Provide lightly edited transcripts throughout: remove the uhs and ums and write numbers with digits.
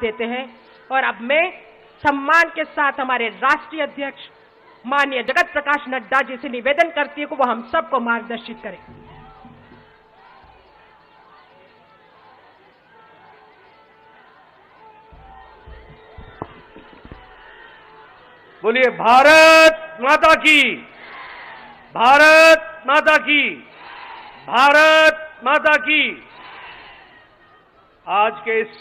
देते हैं। और अब मैं सम्मान के साथ हमारे राष्ट्रीय अध्यक्ष माननीय जगत प्रकाश नड्डा जी से निवेदन करती हूं कि वो हम सबको मार्गदर्शित करें। बोलिए भारत माता की, भारत माता की, भारत माता की। आज के इस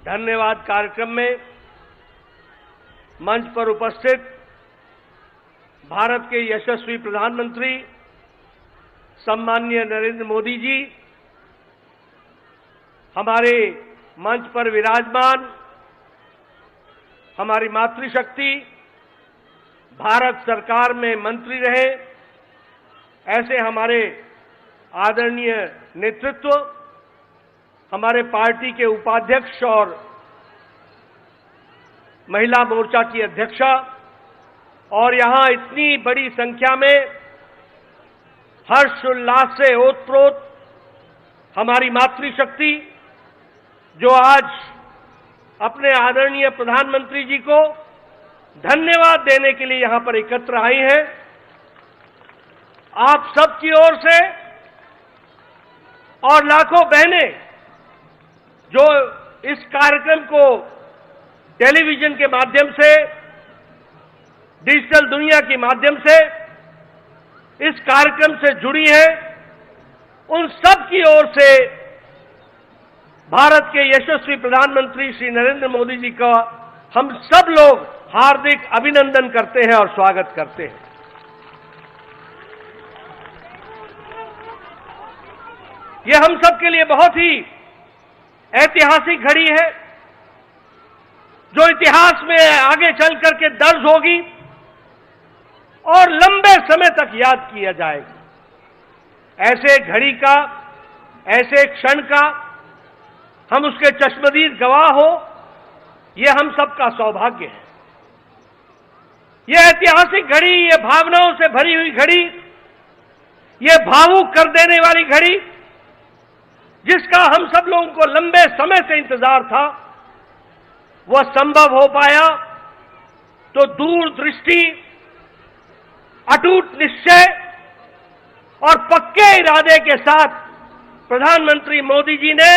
धन्यवाद कार्यक्रम में मंच पर उपस्थित भारत के यशस्वी प्रधानमंत्री सम्माननीय नरेंद्र मोदी जी, हमारे मंच पर विराजमान हमारी मातृशक्ति, भारत सरकार में मंत्री रहे ऐसे हमारे आदरणीय नेतृत्व, हमारे पार्टी के उपाध्यक्ष और महिला मोर्चा की अध्यक्षा, और यहां इतनी बड़ी संख्या में हर्ष उल्लास से ओतप्रोत हमारी मातृशक्ति जो आज अपने आदरणीय प्रधानमंत्री जी को धन्यवाद देने के लिए यहां पर एकत्र आई हैं। आप सबकी ओर से और लाखों बहनें जो इस कार्यक्रम को टेलीविजन के माध्यम से, डिजिटल दुनिया के माध्यम से इस कार्यक्रम से जुड़ी हैं, उन सब की ओर से भारत के यशस्वी प्रधानमंत्री श्री नरेंद्र मोदी जी का हम सब लोग हार्दिक अभिनंदन करते हैं और स्वागत करते हैं। यह हम सब के लिए बहुत ही ऐतिहासिक घड़ी है जो इतिहास में आगे चल करके दर्ज होगी और लंबे समय तक याद किया जाएगा। ऐसे घड़ी का, ऐसे क्षण का हम उसके चश्मदीद गवाह हो, यह हम सबका सौभाग्य है। यह ऐतिहासिक घड़ी, यह भावनाओं से भरी हुई घड़ी, यह भावुक कर देने वाली घड़ी जिसका हम सब लोगों को लंबे समय से इंतजार था, वह संभव हो पाया तो दूरदृष्टि, अटूट निश्चय और पक्के इरादे के साथ प्रधानमंत्री मोदी जी ने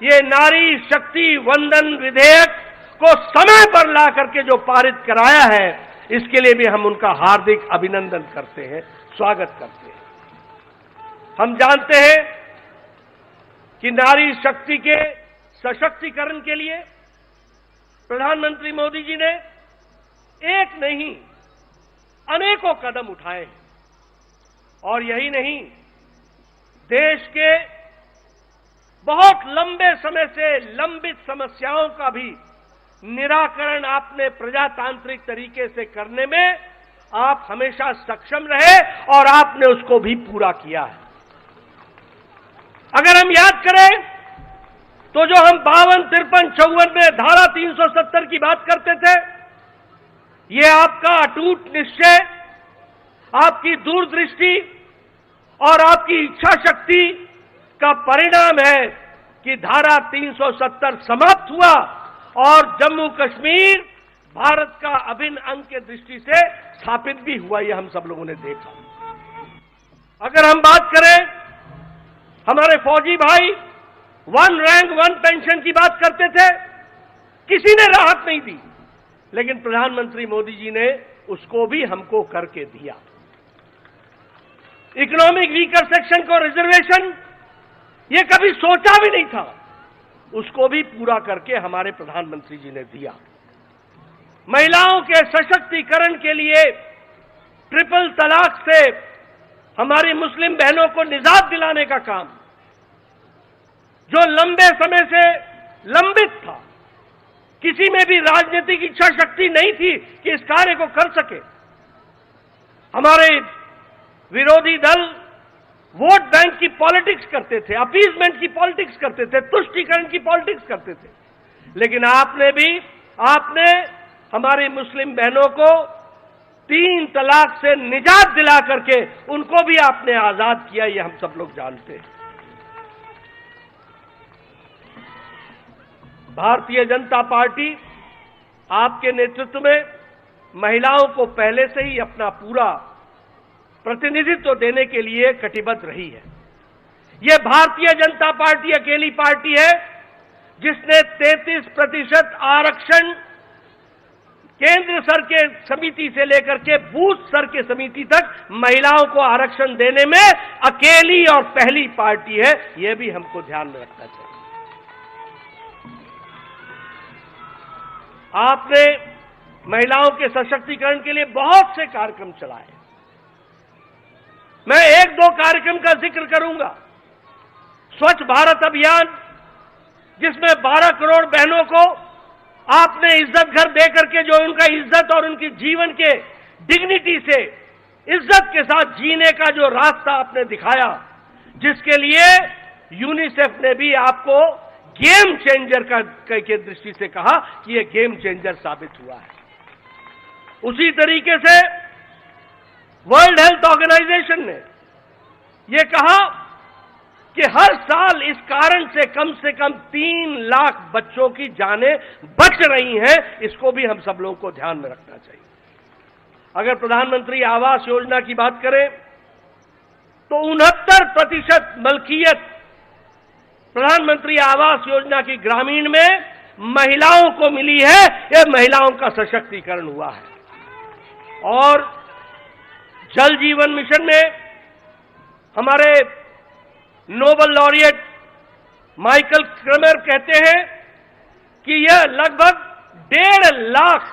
ये नारी शक्ति वंदन विधेयक को समय पर ला करके जो पारित कराया है, इसके लिए भी हम उनका हार्दिक अभिनंदन करते हैं, स्वागत करते हैं। हम जानते हैं कि नारी शक्ति के सशक्तिकरण के लिए प्रधानमंत्री मोदी जी ने एक नहीं अनेकों कदम उठाए हैं। और यही नहीं, देश के बहुत लंबे समय से लंबित समस्याओं का भी निराकरण आपने प्रजातांत्रिक तरीके से करने में आप हमेशा सक्षम रहे और आपने उसको भी पूरा किया है। अगर हम याद करें तो जो हम 52, 53, 54 में धारा 370 की बात करते थे, ये आपका अटूट निश्चय, आपकी दूरदृष्टि और आपकी इच्छा शक्ति का परिणाम है कि धारा 370 समाप्त हुआ और जम्मू कश्मीर भारत का अभिन्न अंग के दृष्टि से स्थापित भी हुआ। यह हम सब लोगों ने देखा। अगर हम बात करें, हमारे फौजी भाई 1 रैंक 1 पेंशन की बात करते थे, किसी ने राहत नहीं दी, लेकिन प्रधानमंत्री मोदी जी ने उसको भी हमको करके दिया। इकोनॉमिक वीकर सेक्शन को रिजर्वेशन, ये कभी सोचा भी नहीं था, उसको भी पूरा करके हमारे प्रधानमंत्री जी ने दिया। महिलाओं के सशक्तिकरण के लिए ट्रिपल तलाक से हमारी मुस्लिम बहनों को निजात दिलाने का काम, जो लंबे समय से लंबित था, किसी में भी राजनीतिक इच्छा शक्ति नहीं थी कि इस कार्य को कर सके। हमारे विरोधी दल वोट बैंक की पॉलिटिक्स करते थे, अपीजमेंट की पॉलिटिक्स करते थे, तुष्टीकरण की पॉलिटिक्स करते थे, लेकिन आपने हमारी मुस्लिम बहनों को 3 तलाक से निजात दिला करके उनको भी आपने आजाद किया। ये हम सब लोग जानते हैं। भारतीय जनता पार्टी आपके नेतृत्व में महिलाओं को पहले से ही अपना पूरा प्रतिनिधित्व देने के लिए कटिबद्ध रही है। यह भारतीय जनता पार्टी अकेली पार्टी है जिसने 33% आरक्षण केंद्र स्तर के समिति से लेकर के बूथ स्तर के समिति तक महिलाओं को आरक्षण देने में अकेली और पहली पार्टी है। यह भी हमको ध्यान में रखना चाहिए। आपने महिलाओं के सशक्तिकरण के लिए बहुत से कार्यक्रम चलाए। मैं एक दो कार्यक्रम का जिक्र करूंगा। स्वच्छ भारत अभियान, जिसमें 12 करोड़ बहनों को आपने इज्जत घर दे करके जो उनका इज्जत और उनकी जीवन के डिग्निटी से इज्जत के साथ जीने का जो रास्ता आपने दिखाया, जिसके लिए यूनिसेफ ने भी आपको गेम चेंजर के दृष्टि से कहा कि यह गेम चेंजर साबित हुआ है। उसी तरीके से वर्ल्ड हेल्थ ऑर्गेनाइजेशन ने यह कहा कि हर साल इस कारण से कम 3 लाख बच्चों की जानें बच रही हैं। इसको भी हम सब लोगों को ध्यान में रखना चाहिए। अगर प्रधानमंत्री आवास योजना की बात करें तो 69% मलकियत प्रधानमंत्री आवास योजना की ग्रामीण में महिलाओं को मिली है। यह महिलाओं का सशक्तिकरण हुआ है। और जल जीवन मिशन में हमारे नोबेल लॉरिएट माइकल क्रमर कहते हैं कि यह लगभग 1.5 लाख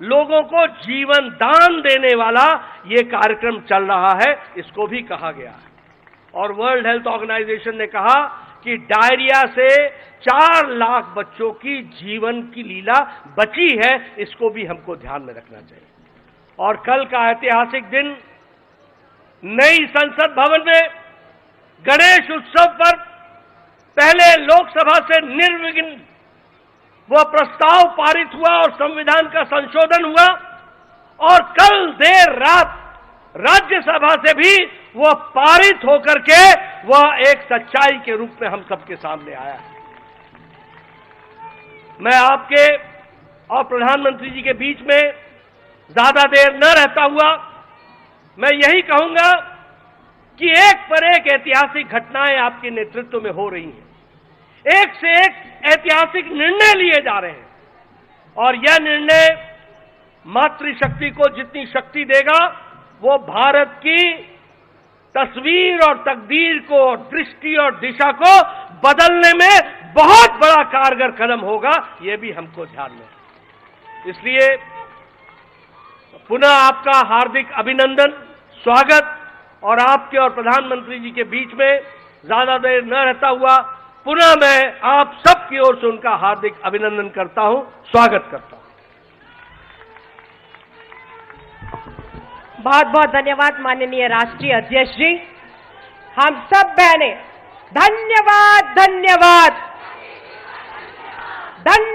लोगों को जीवन दान देने वाला यह कार्यक्रम चल रहा है। इसको भी कहा गया है। और वर्ल्ड हेल्थ ऑर्गेनाइजेशन ने कहा कि डायरिया से 4 लाख बच्चों की जीवन की लीला बची है। इसको भी हमको ध्यान में रखना चाहिए। और कल का ऐतिहासिक दिन नई संसद भवन में गणेश उत्सव पर पहले लोकसभा से निर्विघ्न वह प्रस्ताव पारित हुआ और संविधान का संशोधन हुआ। और कल देर रात राज्यसभा से भी वह पारित होकर के वह एक सच्चाई के रूप में हम सबके सामने आया है। मैं आपके और प्रधानमंत्री जी के बीच में ज्यादा देर न रहता हुआ मैं यही कहूंगा कि एक पर एक ऐतिहासिक घटनाएं आपके नेतृत्व में हो रही हैं। एक से एक ऐतिहासिक निर्णय लिए जा रहे हैं। और यह निर्णय मातृशक्ति को जितनी शक्ति देगा वो भारत की तस्वीर और तकदीर को, दृष्टि और दिशा को बदलने में बहुत बड़ा कारगर कदम होगा। यह भी हमको ध्यान में। इसलिए पुनः आपका हार्दिक अभिनंदन, स्वागत। और आपके और प्रधानमंत्री जी के बीच में ज्यादा देर न रहता हुआ पुनः मैं आप सबकी ओर से उनका हार्दिक अभिनंदन करता हूं, स्वागत करता हूं। बहुत बहुत धन्यवाद माननीय राष्ट्रीय अध्यक्ष जी। हम सब बहनें धन्यवाद, धन्यवाद, धन्यवाद।